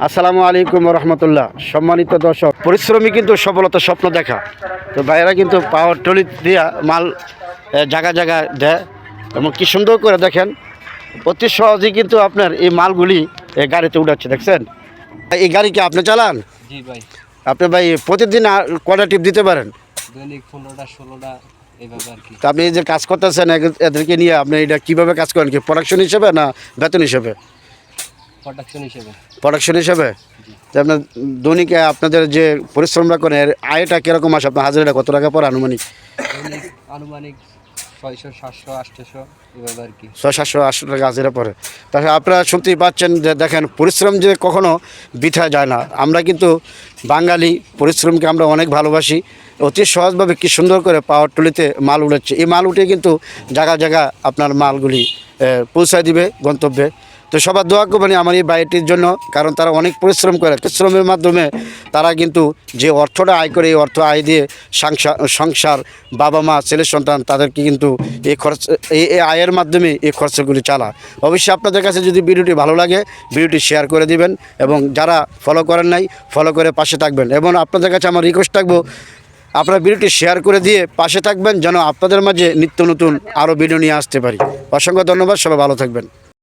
আসসালামু আলাইকুম রহমতুল্লাহ। সম্মানিত দর্শক, পরিশ্রমী কিন্তু সফলতার স্বপ্ন দেখা। তো ভাইয়েরা কিন্তু পাওয়ার ট্রলি দিয়া মাল জায়গা জায়গা দেয় এবং কি সুন্দর করে দেখেন, অতি সহজেই কিন্তু আপনার এই মালগুলি গাড়িতে উঠাচ্ছে। দেখছেন এই গাড়ি কি আপনি চালান? জি ভাই। আপনি ভাই প্রতিদিন কটা টিপ দিতে পারেন? দৈনিক 15টা 16টা এইভাবে আর কি। তা আপনি এই যে কাজ করতেছেন এদেরকে নিয়ে, আপনি এটা কীভাবে কাজ করেন? কি প্রোডাকশন হিসেবে না বেতন হিসেবে? প্রোডাকশন হিসেবে। প্রোডাকশন হিসেবে। তো আপনার দৈনিক আপনাদের যে পরিশ্রমটা করেন এর আয়টা কীরকম আসে? আপনার হাজারিটা কত টাকা পড়ে আনুমানিক? দৈনিক আনুমানিক 600 700 800 এইভাবে আর কি। 600-800 টাকা হাজিরা পড়ে। তাহলে আপনারা শুনতেই পাচ্ছেন যে দেখেন, পরিশ্রম যে কখনো বৃথা যায় না। আমরা কিন্তু বাঙালি, পরিশ্রমকে আমরা অনেক ভালোবাসি। অতি সহজভাবে কি সুন্দর করে পাওয়ার টুলিতে মাল উঠাচ্ছে। এই মাল উঠে কিন্তু জায়গা জায়গা আপনার মালগুলি পৌঁছায় দিবে গন্তব্যে। তো সবার দোয়া করবেন আমার এই বাড়িটির জন্য, কারণ তারা অনেক পরিশ্রম করে। পরিশ্রমের মাধ্যমে তারা কিন্তু যে অর্থটা আয় করে, এই অর্থ আয় দিয়ে সংসার, বাবা মা, ছেলে সন্তান, তাদেরকে কিন্তু এই খরচ, এই আয়ের মাধ্যমে এই খরচাগুলি চালা। অবশ্যই আপনাদের কাছে যদি ভিডিওটি ভালো লাগে, ভিডিওটি শেয়ার করে দিবেন এবং যারা ফলো করেন নাই, ফলো করে পাশে থাকবেন। এবং আপনাদের কাছে আমার রিকোয়েস্ট থাকবো, আপনারা ভিডিওটি শেয়ার করে দিয়ে পাশে থাকবেন, যেন আপনাদের মাঝে নিত্য নতুন আরও ভিডিও নিয়ে আসতে পারি। অসংখ্য ধন্যবাদ, সবাই ভালো থাকবেন।